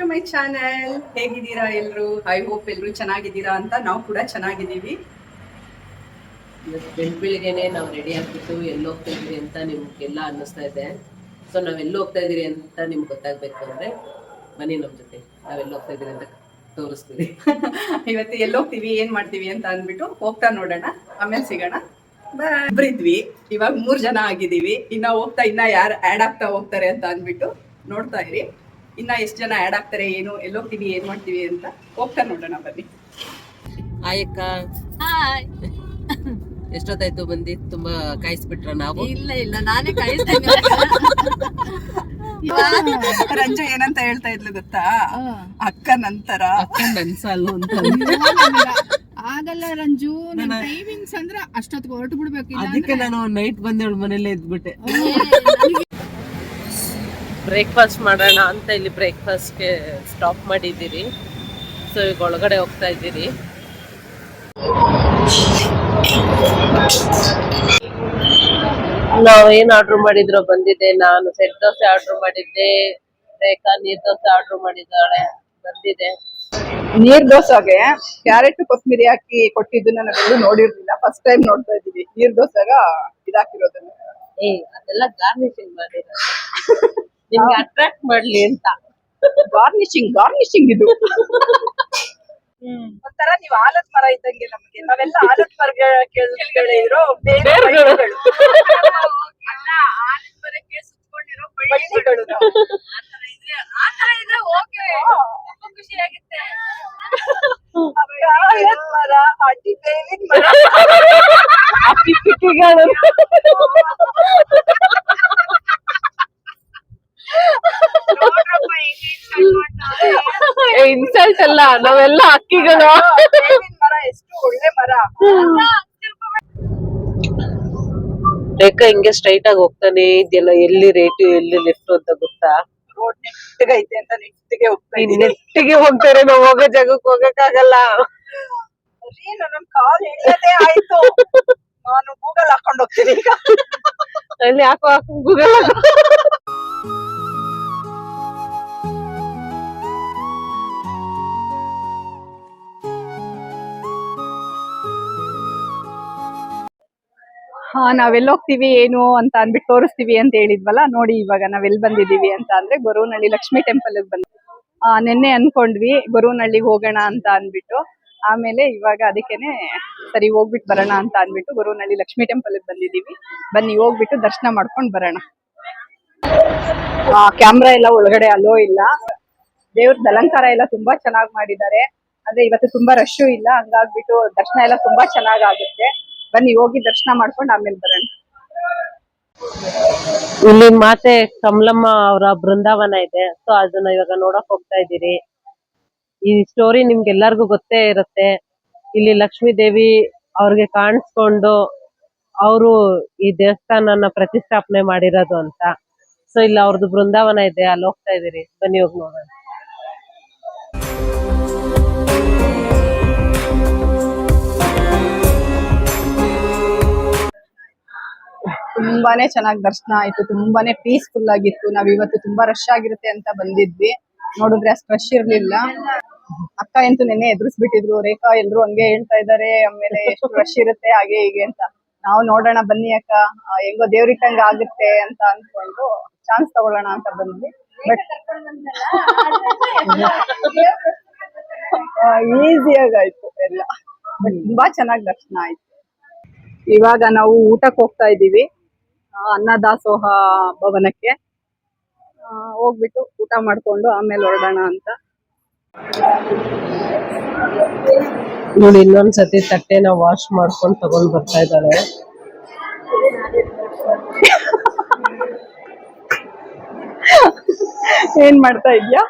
To my channel. ಹೇಗಿದ್ದೀರಾ ಎಲ್ರು? I hope ಎಲ್ರು ಚೆನ್ನಾಗಿದ್ದೀರಾ ಅಂತ. ನಾವು ಕೂಡ ಚೆನ್ನಾಗಿದ್ದೀವಿ. ಬೆಳಿಗ್ಗೆನೆ ನಾವು ರೆಡಿ ಆಗ್ಬಿಟ್ಟು ಎಲ್ಲಿ ಹೋಗ್ತಾ ಇದ್ರಿ ಅಂತ ನಿಮ್ಗೆಲ್ಲ ಅನ್ನಿಸ್ತಾ ಇದೆ. ಸೊ ನಾವೆಲ್ಲ ಹೋಗ್ತಾ ಇದೀರಿ ಅಂತ ನಿಮ್ಗೆ ಗೊತ್ತಾಗ್ಬೇಕು ಅಂದ್ರೆ ಬನ್ನಿ ನಮ್ಮ ಜೊತೆ, ನಾವೆಲ್ಲ ಹೋಗ್ತಾ ಇದೀರಿ ಅಂತ ತೋರಿಸ್ತೀವಿ. ಇವತ್ತು ಎಲ್ಲಿ ಹೋಗ್ತೀವಿ, ಏನ್ ಮಾಡ್ತೀವಿ ಅಂತ ಅಂದ್ಬಿಟ್ಟು ಹೋಗ್ತಾ ನೋಡೋಣ, ಆಮೇಲೆ ಸಿಗೋಣ. ಇದ್ವಿ, ಇವಾಗ 3 ಜನ ಆಗಿದ್ದೀವಿ. ಇನ್ನ ಹೋಗ್ತಾ ಇನ್ನ ಯಾರು ಆ್ಯಡ್ ಆಗ್ತಾ ಹೋಗ್ತಾರೆ ಅಂತ ಅಂದ್ಬಿಟ್ಟು ನೋಡ್ತಾ ಇರಿ. ಇನ್ನ ಎಷ್ಟು ಜನ ಆ್ಯಡ್ ಆಗ್ತಾರೆ, ಏನು, ಎಲ್ಲೋಗ್ತೀವಿ, ಏನ್ ಮಾಡ್ತೀವಿ ಅಂತ ಹೋಗ್ತಾ ನೋಡೋಣ ಬನ್ನಿ. ಆಯಕ್ಕ ಹಾಯ್. ಎಷ್ಟೊತ್ತಾಯ್ತು ಬಂದಿ? ತುಂಬಾ ಕಾಯಿಸ್ಬಿಟ್ರ ನಾವು? ಇಲ್ಲ ನಾನೇ ಕಾಯಿಸ್ತೇನೆ. ರಂಜು ಏನಂತ ಹೇಳ್ತಾ ಇದ್ಲು ಗೊತ್ತಾ? ಅಕ್ಕ ನಂತರ ಅನ್ಸಲ್ಲು ಅಂತ. ಆಗಲ್ಲ ರಂಜು, ನನ್ನ ಟೈಮಿಂಗ್ಸ್ ಅಂದ್ರೆ ಅಷ್ಟೊತ್ತಿಗೆ ಹೊರಟು ಬಿಡ್ಬೇಕು. ಅದಕ್ಕೆ ನಾನು ನೈಟ್ ಬಂದೇಳು ಮನೇಲೆ ಇದ್ಬಿಟ್ಟೆ. ಬ್ರೇಕ್ಫಾಸ್ಟ್ ಮಾಡೋಣ ಅಂತ ಇಲ್ಲಿ ಬ್ರೇಕ್ಫಾಸ್ಟ್ಗೆ ಸ್ಟಾಪ್ ಮಾಡಿದ್ದೀರಿ. ಸೊ ಈಗ ಒಳಗಡೆ ಹೋಗ್ತಾ ಇದ್ದೀರಿ. ನಾವೇನ್ ಆರ್ಡರ್ ಮಾಡಿದ್ರೋ ಬಂದಿದೆ. ನಾನು ಸೆಟ್ ದೋಸೆ ಆರ್ಡರ್ ಮಾಡಿದ್ದೆ, ರೇಖಾ ನೀರ್ ದೋಸೆ ಆರ್ಡರ್ ಮಾಡಿದ್ದಾಳೆ, ಬಂದಿದೆ. ನೀರ್ ದೋಸೆಗೆ ಕ್ಯಾರೆಟ್ ಕೊತ್ತಂಬರಿ ಹಾಕಿ ಕೊಟ್ಟಿದ್ದನ್ನ ನಾವೆಲ್ಲೂ ನೋಡಿರ್ಲಿಲ್ಲ, ಫಸ್ಟ್ ಟೈಮ್ ನೋಡ್ತಾ ಇದೀವಿ. ನೀರ್ ದೋಸೆಗ ಇದಾಕಿರೋದನ್ನ. ಅದೆಲ್ಲ ಗಾರ್ನಿಶಿಂಗ್ ಮಾಡಿರೋದು ನಿಮ್ಗೆ ಅಟ್ರಾಕ್ಟ್ ಮಾಡ್ಲಿ ಅಂತ. ಗಾರ್ನಿಶಿಂಗ್ ಇದು ಒಂಥರ ನೀವು ಆಲದ ಮರ ಇದ್ದಂಗೆ ನಮಗೆ. ನಾವೆಲ್ಲ ಆಲದ ಮರ ಕೆಳಗಡೆ ಇರೋ ಬೇರುಗಳು, ಆಲದ ಮರಕ್ಕೆ ಸುತ್ತಕೊಂಡಿರೋ ಬಳ್ಳಿಗಳು. ಆತರ ಇದ್ರೆ ಓಕೆ, ಖುಷಿ ಆಗುತ್ತೆ. ಆಲದ ಮರ, ಅಡ್ಡಿ ಬೇವಿನ ಮರ, ಪಿಕ್ಕಿಗಳು ಇನ್ಸಲ್ಟ್ ಅಲ್ಲ, ನಾವೆಲ್ಲ ಅಕ್ಕಿಗಳು. ಮರ ಎಷ್ಟು ಒಳ್ಳೆ ಮರ. ರೇಖಾ ಹಿಂಗೆ ಸ್ಟ್ರೈಟ್ ಆಗಿ ಹೋಗ್ತಾನೆ ಇದೆಯಲ್ಲ, ಎಲ್ಲಿ ರೇಟು ಎಲ್ಲಿ ಲೆಫ್ಟ್ ಅಂತ ಗೊತ್ತಾ? ರೋಡ್ ನೆಟ್ಟಿಗೆ ಐತೆ ಅಂತ ನೆಟ್ಟಿಗೆ ಹೋಗ್ತಾ ಇದ್ದೀನಿ. ನೆಟ್ಟಿಗೆ ಹೋಗ್ತಾರೆ, ನಾವು ಹೋಗೋ ಜಾಗಕ್ಕೆ ಹೋಗಕ್ಕಾಗಲ್ಲ. ನನ್ ಕಾಲ್ ಹಿಡಿಯದೇ ಆಯ್ತು. ನಾನು ಗೂಗಲ್ ಹಾಕೊಂಡ್ ಹೋಗ್ತೀನಿ ಈಗ. ಅಲ್ಲಿ ಹಾಕೋ ಗೂಗಲ್. ನಾವೆಲ್ಲ ಹೋಗ್ತೀವಿ ಏನು ಅಂತ ಅಂದ್ಬಿಟ್ಟು ತೋರಿಸ್ತೀವಿ ಅಂತ ಹೇಳಿದ್ವಲ್ಲ. ನೋಡಿ ಇವಾಗ ನಾವೆಲ್ಲಿ ಬಂದಿದೀವಿ ಅಂತ ಅಂದ್ರೆ ಗೊರವನಹಳ್ಳಿ ಲಕ್ಷ್ಮೀ ಟೆಂಪಲ್ ಬಂದ್ವಿ. ನಿನ್ನೆ ಅನ್ಕೊಂಡ್ವಿ ಗೊರವನಹಳ್ಳಿಗೆ ಹೋಗೋಣ ಅಂತ ಅಂದ್ಬಿಟ್ಟು, ಆಮೇಲೆ ಇವಾಗ ಅದಕ್ಕೇನೆ ಸರಿ ಹೋಗ್ಬಿಟ್ಟು ಬರೋಣ ಅಂತ ಅಂದ್ಬಿಟ್ಟು ಗೊರವನಹಳ್ಳಿ ಲಕ್ಷ್ಮೀ ಟೆಂಪಲ್ ಬಂದಿದೀವಿ. ಬನ್ನಿ ಹೋಗ್ಬಿಟ್ಟು ದರ್ಶನ ಮಾಡ್ಕೊಂಡ್ ಬರೋಣ. ಕ್ಯಾಮ್ರಾ ಎಲ್ಲ ಒಳಗಡೆ ಅಲೋ ಇಲ್ಲ. ದೇವ್ರದ ಅಲಂಕಾರ ಎಲ್ಲ ತುಂಬಾ ಚೆನ್ನಾಗಿ ಮಾಡಿದ್ದಾರೆ. ಅದೇ ಇವತ್ತು ತುಂಬಾ ರಶ್ ಇಲ್ಲ, ಹಂಗಾಗ್ಬಿಟ್ಟು ದರ್ಶನ ಎಲ್ಲ ತುಂಬಾ ಚೆನ್ನಾಗ್ ಆಗುತ್ತೆ. ಬನ್ನಿ ಹೋಗಿ ದರ್ಶನ ಮಾಡ್ಕೊಂಡು ಆಮೇಲೆ ಬರೋಣ. ಇಲ್ಲಿ ಮಾತೆ ಕಮಲಮ್ಮ ಅವರ ಬೃಂದಾವನ ಇದೆ. ಸೊ ಅದನ್ನ ಇವಾಗ ನೋಡಕ್ ಹೋಗ್ತಾ ಇದ್ದೀರಿ. ಈ ಸ್ಟೋರಿ ನಿಮ್ಗೆಲ್ಲರಿಗೂ ಗೊತ್ತೇ ಇರುತ್ತೆ. ಇಲ್ಲಿ ಲಕ್ಷ್ಮೀ ದೇವಿ ಅವ್ರಿಗೆ ಕಾಣಿಸ್ಕೊಂಡು ಅವರು ಈ ದೇವಸ್ಥಾನನ ಪ್ರತಿಷ್ಠಾಪನೆ ಮಾಡಿರೋದು ಅಂತ. ಸೊ ಇಲ್ಲಿ ಅವ್ರದ್ದು ಬೃಂದಾವನ ಇದೆ, ಅಲ್ಲಿ ಹೋಗ್ತಾ ಇದ್ದೀರಿ. ಬನ್ನಿ ಹೋಗಿ ನೋಡೋಣ. ತುಂಬಾನೇ ಚೆನ್ನಾಗಿ ದರ್ಶನ ಆಯ್ತು, ತುಂಬಾನೇ ಪೀಸ್ಫುಲ್ ಆಗಿತ್ತು. ನಾವ್ ಇವತ್ತು ತುಂಬಾ ರಶ್ ಆಗಿರುತ್ತೆ ಅಂತ ಬಂದಿದ್ವಿ, ನೋಡಿದ್ರೆ ಅಷ್ಟು ರಶ್ ಇರ್ಲಿಲ್ಲ. ಅಕ್ಕ ಅಂತೂ ನೆನ್ನೆ ಎದುರಿಸ್ಬಿಟ್ಟಿದ್ರು, ರೇಖಾ ಎಲ್ರು ಹಂಗೆ ಹೇಳ್ತಾ ಇದಾರೆ, ಆಮೇಲೆ ಎಷ್ಟು ರಶ್ ಇರುತ್ತೆ ಹಾಗೆ ಹೀಗೆ ಅಂತ. ನಾವು ನೋಡೋಣ ಬನ್ನಿ ಅಕ್ಕ, ಹೆಂಗೋ ದೇವ್ರಿಟ್ಟಂಗ ಆಗುತ್ತೆ ಅಂತ ಅನ್ಕೊಂಡು ಚಾನ್ಸ್ ತಗೊಳ್ಳೋಣ ಅಂತ ಬಂದ್ವಿ. ಬಟ್ ಈಸಿಯಾಗಾಯ್ತು ಎಲ್ಲ, ಬಟ್ ತುಂಬಾ ಚೆನ್ನಾಗಿ ದರ್ಶನ ಆಯ್ತು. ಇವಾಗ ನಾವು ಊಟಕ್ಕೆ ಹೋಗ್ತಾ ಇದ್ದೀವಿ, ಅನ್ನದಾಸೋಹ ಭವನಕ್ಕೆ. ಹೋಗ್ಬಿಟ್ಟು ಊಟ ಮಾಡ್ಕೊಂಡು ಆಮೇಲೆ ಹೊರಡೋಣ ಅಂತ. ನೋಡಿ ಇನ್ನೊಂದ್ಸತಿ ತಟ್ಟೆನ ವಾಶ್ ಮಾಡ್ಕೊಂಡು ತಗೊಂಡ್ ಬರ್ತಾ ಇದ್ದಾಳೆ. ಏನ್ ಮಾಡ್ತಾ ಇದ್ಯಾ?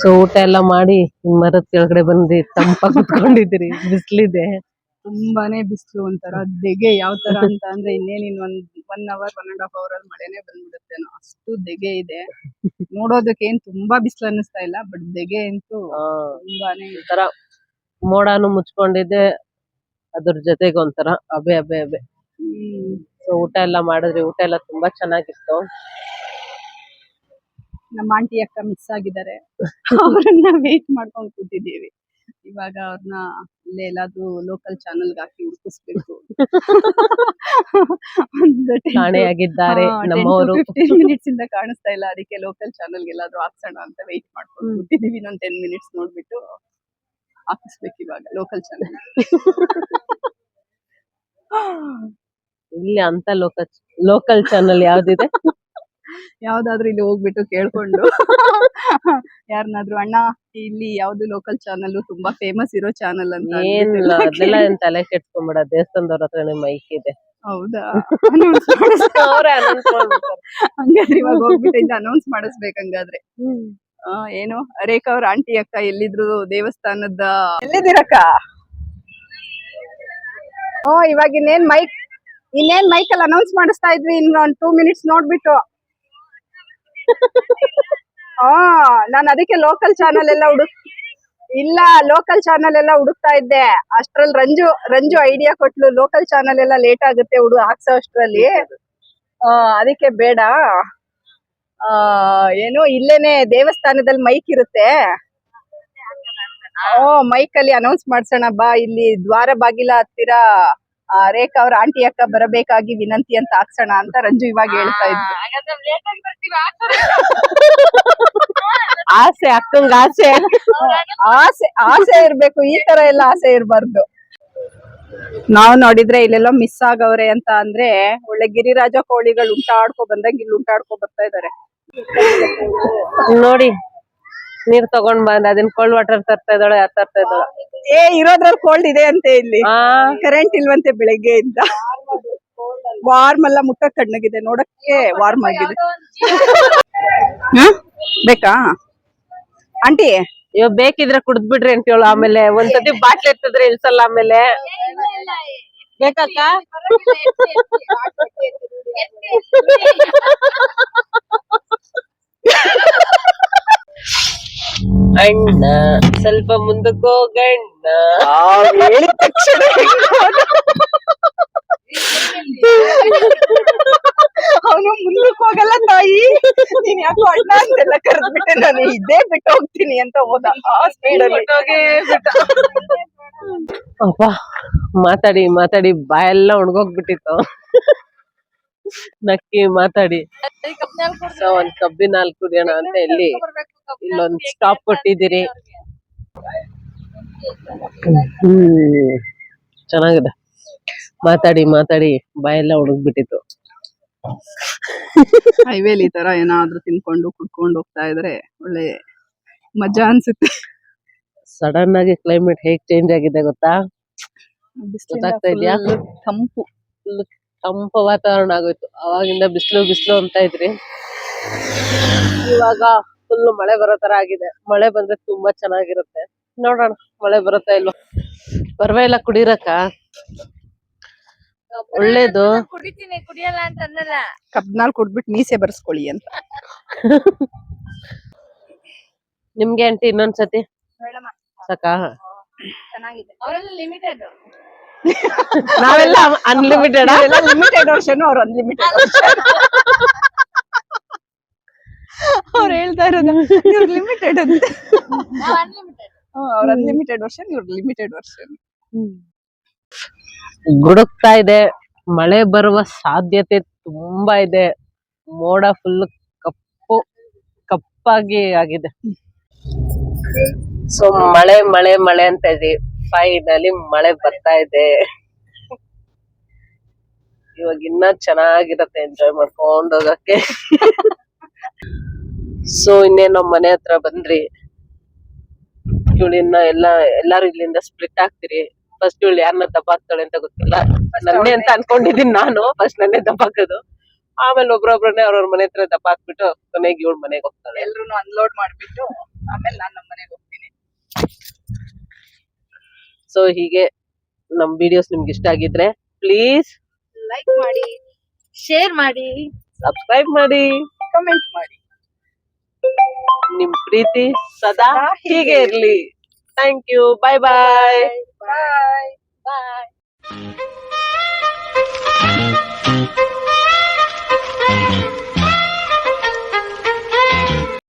ಸೊ ಸೊ ಊಟ ಎಲ್ಲ ಮಾಡಿ ಮರದ ಕೆಳಗಡೆ ಬಂದು ತಂಪಾಗಿ ಕುತ್ಕೊಂಡಿದ್ದೀರಿ, ಬಿಸ್ಲಿದೆ. ತುಂಬಾನೇ ಬಿಸಿಲು, ಒಂಥರ ದೆಗೆ. ಯಾವ ತರ ಅಂತ ಅಂದ್ರೆ ಇನ್ನೇನಿನ್ 1 hour 1.5 hour ಅಲ್ಲಿ ಮಳೆನೇ ಬಂದ್ಬಿಡುತ್ತೇನೋ, ಅಷ್ಟು ದೆಗೆ ಇದೆ. ನೋಡೋದಕ್ಕೆ ಏನ್ ತುಂಬಾ ಬಿಸಿಲು ಅನ್ನಿಸ್ತಾ ಇಲ್ಲ, ಬಟ್ ದೆಗೆ ಅಂತೂ ತುಂಬಾನೇ ಇದೆ. ಒಂಥರ ಮೋಡಾನು ಮುಚ್ಕೊಂಡಿದೆ, ಅದ್ರ ಜೊತೆಗೆ ಒಂಥರ ಅಬೆ ಅಬೆ ಅಬೆ. ಸೊ ಊಟ ಎಲ್ಲ ಮಾಡಿದ್ರಿ, ಊಟ ಎಲ್ಲ ತುಂಬಾ ಚೆನ್ನಾಗಿತ್ತು. ನಮ್ಮ ಆಂಟಿ ಅಕ್ಕ ಮಿಸ್ ಆಗಿದ್ದಾರೆ, ಅವ್ರನ್ನ ವೇಟ್ ಮಾಡ್ಕೊಂಡು ಕೂತಿದ್ದೀವಿ. ಇವಾಗ ಅವ್ರನ್ನ ಇಲ್ಲೇ ಎಲ್ಲಾದ್ರೂ ಲೋಕಲ್ ಚಾನಲ್ಗೆ ಹಾಕಿ ಹುಡುಕಿಸ್ಬೇಕು. ಕಾಣೆಯಾಗಿದ್ದಾರೆ ನಮ್ಮವರು. 15 ಮಿನಿಟ್ಸ್ ಇಂದ ಕಾಣಿಸ್ತಾ ಇಲ್ಲ, ಅದಕ್ಕೆ ಲೋಕಲ್ ಚಾನಲ್ಗೆ ಎಲ್ಲಾದ್ರೂ ಹಾಕ್ಸೋಣ ಅಂತ ವೇಟ್ ಮಾಡ್ಕೊಂಡು ಕೂತಿದೀವಿ. ಇನ್ನೊಂದ್ 10 ಮಿನಿಟ್ಸ್ ನೋಡ್ಬಿಟ್ಟು ಹಾಕಿಸ್ಬೇಕು ಇವಾಗ ಲೋಕಲ್ ಚಾನಲ್. ಇಲ್ಲಿ ಅಂತ ಲೋಕಲ್ ಚಾನಲ್ ಯಾವ್ದಿದೆ? ಯಾವ್ದಾದ್ರು ಇಲ್ಲಿ ಹೋಗ್ಬಿಟ್ಟು ಕೇಳ್ಕೊಂಡು ಯಾರನ್ನಾದ್ರೂ, ಅಣ್ಣ ಇಲ್ಲಿ ಯಾವ್ದು ಲೋಕಲ್ ಚಾನಲ್ ತುಂಬಾ ಫೇಮಸ್ ಇರೋ ಚಾನಲ್ ಅಂತ ಏನಿಲ್ಲ, ಅದೆಲ್ಲ ಏನ್ ತಲೆ ಕೆಡ್ಸ್ಕೊಂಬೇಡ, ದೇವಸ್ಥಾನದವ್ರ ಹತ್ರನೇ ಮೈಕ್ ಇದೆ. ಹೌದಾ? ಅವ್ರೇ announce ಮಾಡ್ಬಿಡ್ತಾರೆ. ಹಂಗಾದ್ರೆ ಇವಾಗ ಹೋಗ್ಬಿಟ್ಟು ಇಂದ ಅನೌನ್ಸ್ ಮಾಡಿಸ್ಬೇಕು ಹಂಗಾದ್ರೆ. ಏನು ರೇಖಾ ಅವ್ರ ಆಂಟಿ ಅಕ್ಕ ಎಲ್ಲಿದ್ರು ದೇವಸ್ಥಾನದ, ಎಲ್ಲಿದ್ದೀರಕ್ಕ? ಇವಾಗ ಇನ್ನೇನ್ ಮೈಕ್ ಅಲ್ಲಿ ಅನೌನ್ಸ್ ಮಾಡಿಸ್ತಾ ಇದ್ವಿ, ಇನ್ನೊಂದ್ 2 ಮಿನಿಟ್ಸ್ ನೋಡ್ಬಿಟ್ಟು. ನಾನು ಅದಕ್ಕೆ ಲೋಕಲ್ ಚಾನಲ್ ಎಲ್ಲ ಲೋಕಲ್ ಚಾನಲ್ ಎಲ್ಲ ಹುಡುಕ್ತಾ ಇದ್ದೆ. ಅಷ್ಟ್ರಲ್ಲಿ ರಂಜು ಐಡಿಯಾ ಕೊಟ್ಲು, ಲೋಕಲ್ ಚಾನಲ್ ಎಲ್ಲ ಲೇಟ್ ಆಗುತ್ತೆ ಹಾಕ್ಸೋ ಅಷ್ಟ್ರಲ್ಲಿ, ಅದಕ್ಕೆ ಬೇಡ, ಏನು ಇಲ್ಲೇನೆ ದೇವಸ್ಥಾನದಲ್ಲಿ ಮೈಕ್ ಇರುತ್ತೆ, ಮೈಕ್ ಅಲ್ಲಿ ಅನೌನ್ಸ್ ಮಾಡ್ಸೋಣ ಬಾ, ಇಲ್ಲಿ ದ್ವಾರ ಬಾಗಿಲ ಹತ್ತಿರ ರೇಖಾ ಅವ್ರ ಆಂಟಿ ಅಕ್ಕ ಬರಬೇಕಾಗಿ ವಿನಂತಿ ಅಂತ ಹಾಕ್ಸೋಣ ಅಂತ ರಂಜು ಇವಾಗ ಹೇಳ್ತಾ ಇದ್ರು. ಆಸೆ, ಅಕ್ಕಂಗ ಆಸೆ ಆಸೆ ಇರ್ಬೇಕು, ಈ ತರ ಎಲ್ಲ ಆಸೆ ಇರ್ಬಾರ್ದು. ನಾವ್ ನೋಡಿದ್ರೆ ಇಲ್ಲೆಲ್ಲ ಮಿಸ್ ಆಗವ್ರೆ ಅಂತ ಅಂದ್ರೆ, ಒಳ್ಳೆ ಗಿರಿರಾಜ ಕೋಳಿಗಳು ಉಂಟಾಡ್ಕೊ ಬಂದಂಗ ಇಲ್ಲಿ ಉಂಟಾಡ್ಕೊ ಬರ್ತಾ ಇದಾರೆ ನೋಡಿ. ನೀರ್ ತಗೊಂಡ್ ಬಂದ್ ಅದನ್ನ ಕೋಲ್ಡ್ ವಾಟರ್ ತರ್ತಾ ಇದ್ದಾಳೆ, ಯಾರು ತರ್ತಾ ಇದ್ದಾಳೆ? ಇರೋದ್ರಲ್ಲಿ ಕೋಲ್ಡ್ ಇದೆ ಅಂತೆ, ಇಲ್ಲಿ ಕರೆಂಟ್ ಇಲ್ವಂತೆ ಬೆಳಗ್ಗೆ ಇಂದ. ವಾರ್ಮ್ ಎಲ್ಲ ಮುಟ್ಟ ಕಣ್ಣಗಿದೆ, ನೋಡಕ್ಕೆ ವಾರ್ಮ್ ಆಗಿದೆ. ಬೇಕಾ ಆಂಟಿ? ಇವ್ ಬೇಕಿದ್ರೆ ಕುಡ್ದ್ ಬಿಡ್ರಿ ಅಂತ ಹೇಳು, ಆಮೇಲೆ ಒಂದ್ಸತಿ ಬಾಟ್ಲಿ ಎತ್ತಿದ್ರೆ ಇಳ್ಸಲ್ಲ ಆಮೇಲೆ. ಬೇಕಕ್ಕ? ಅಣ್ಣ ಸ್ವಲ್ಪ ಮುಂದಕ್ಕೆ ಹೋಗಣ್ಣ. ಹೇಳಿದ ತಕ್ಷಣ ಅವನು ಮುಂದಕ್ಕೆ ಹೋಗಲ್ಲ ತಾಯಿ, ನೀನ್ ಯಾಕೋ ಅಣ್ಣ ಅಂತೆಲ್ಲ ಕರೆದ್ಬಿಟ್ಟೆ, ನಾನು ಇದೇ ಬಿಟ್ಟು ಹೋಗ್ತೀನಿ ಅಂತ ಹೋದ ಆ ಸ್ಪೀಡಲ್ಲಿ. ಅಪ್ಪ ಮಾತಾಡಿ ಮಾತಾಡಿ ಬಾಯೆಲ್ಲ ಒಣಗೋಗ್ಬಿಟ್ಟಿತ್ತು, ನಕ್ಕಿ ಮಾತಾಡಿ. ಸೊ ಒಂದ್ ಕಬ್ಬಿನ ಹಾಲು ಕುಡಿಯೋಣ ಅಂತ ಇಲ್ಲೊಂದ್ ಸ್ಟಾಪ್ ಕೊಟ್ಟಿದ್ದೀರಿ. ಚೆನ್ನಾಗಿದೆ, ಮಾತಾಡಿ ಮಾತಾಡಿ ಬಾಯೆಲ್ಲ ಒಣಗ್ಬಿಟ್ಟಿತ್ತು. ಹೈವೇಲಿ ಈ ತರ ಏನಾದ್ರೂ ತಿನ್ಕೊಂಡು ಕುಡ್ಕೊಂಡು ಹೋಗ್ತಾ ಇದ್ರೆ ಒಳ್ಳೆ ಮಜಾ ಅನ್ಸುತ್ತೆ. ಸಡನ್ ಆಗಿ ಕ್ಲೈಮೇಟ್ ಹೇಗ್ ಚೇಂಜ್ ಆಗಿದೆ ಗೊತ್ತಾ? ಗೊತ್ತಾಗ್ತಾ ಇದ್ಯಾ? ತಂಪು ತಂಪು ವಾತಾವರಣ ಆಗೋಯ್ತು. ಅವಾಗಿಂದ ಬಿಸಿಲು ಅಂತ ಇದ್ರಿ, ಇವಾಗ ಫುಲ್ ಮಳೆ ಬರೋ ತರ ಆಗಿದೆ. ಮಳೆ ಬಂದ್ರೆ ತುಂಬಾ ಚೆನ್ನಾಗಿರುತ್ತೆ. ನೋಡೋಣ ಮಳೆ ಬರುತ್ತಾ ಇಲ್ವಾ. ಪರವಾಗಿಲ್ಲ, ಕುಡಿರಕ್ಕ, ಒಳ್ಳೇದು. ಕುಡಿತೀನಿ, ಕುಡಿಯಲ್ಲ ಅಂತ ಅನ್ನಲ್ಲ. ಕಬ್ನಾಲ್ ಕುಡ್ಬಿಟ್ಟು ಮೀಸೆ ಬರ್ಸ್ಕೊಳ್ಳಿ ಅಂತ. ನಿಮ್ಗೆ ಆಂಟಿ ಇನ್ನೊಂದ್ಸತಿ ಸಾಕಾ? ಚೆನ್ನಾಗಿದೆ. ಅವರೆಲ್ಲ ಲಿಮಿಟೆಡ್, ನಾವೆಲ್ಲ ಅನ್ಲಿಮಿಟೆಡ್. ಲಿಮಿಟೆಡ್ ವರ್ಷನು ಅವ್ರು ಅನ್ಲಿಮಿಟೆಡ್ ವರ್ಷನ್. ಅವ್ರು ಹೇಳ್ತಾ ಇರೋದು ಇವ್ರು ಲಿಮಿಟೆಡ್ ಅಂತ. ಅವ್ರ ಅನ್ಲಿಮಿಟೆಡ್ ವರ್ಷನ್, ಇವ್ರ ಲಿಮಿಟೆಡ್ ವರ್ಷನ್. ಗುಡುಕ್ತಾ ಇದೆ, ಮಳೆ ಬರುವ ಸಾಧ್ಯತೆ ತುಂಬಾ ಇದೆ. ಮೋಡ ಫುಲ್ ಕಪ್ಪಾಗಿ ಆಗಿದೆ. ಸೊ ಮಳೆ ಮಳೆ ಮಳೆ ಅಂತ ಇದೆ. ಫೈನಲಿ ಮಳೆ ಬರ್ತಾ ಇದೆ. ಇವಾಗ ಇನ್ನ ಚೆನ್ನಾಗಿರತ್ತೆ ಎಂಜಾಯ್ ಮಾಡ್ಕೊಂಡ್ ಹೋಗಕ್ಕೆ. ಸೊ ಇನ್ನೇನ್ ನಮ್ ಮನೆ ಹತ್ರ ಬಂದ್ರಿ. ಇವಳಿನ್ನ ಎಲ್ಲಾರು ಇಲ್ಲಿಂದ ಸ್ಪ್ಲಿಟ್ ಆಗ್ತೀರಿ. ಫಸ್ಟ್ ಇವಳು ಯಾರನ್ನ ದಬ್ಬಾಕ್ತಾಳೆ ಅಂತ ಗೊತ್ತಿಲ್ಲ, ನನ್ನೇ ಅಂತ ಅನ್ಕೊಂಡಿದೀನಿ ನಾನು. ಫಸ್ಟ್ ನನ್ನೇ ದಬ್ಬಾಕೋದು, ಆಮೇಲೆ ಒಬ್ರೊಬ್ರನ್ನೇ ಅವ್ರವ್ರ ಮನೆ ಹತ್ರ ದಬ್ಬಾಕ್ಬಿಟ್ಟು ಕೊನೆಗೆ ಇವಳು ಮನೆಗೆ ಹೋಗ್ತಾಳೆ. ಎಲ್ರು ಅನ್ಲೋಡ್ ಮಾಡ್ಬಿಟ್ಟು ಆಮೇಲೆ ನಾನ್ ನಮ್ಮ ಮನೆಗೆ ಹೋಗ್ತೀನಿ. ಸೊ ಹೀಗೆ ನಮ್ ವಿಡಿಯೋಸ್ ನಿಮ್ಗೆ ಇಷ್ಟ ಆಗಿದ್ರೆ ಪ್ಲೀಸ್ ಲೈಕ್ ಮಾಡಿ, ಶೇರ್ ಮಾಡಿ, ಸಬ್ಸ್ಕ್ರೈಬ್ ಮಾಡಿ, ಕಮೆಂಟ್ ಮಾಡಿ. ನಿಮ್ ಪ್ರೀತಿ ಸದಾ ಹೀಗೆ ಇರ್ಲಿ. Thank you. Bye bye. Bye.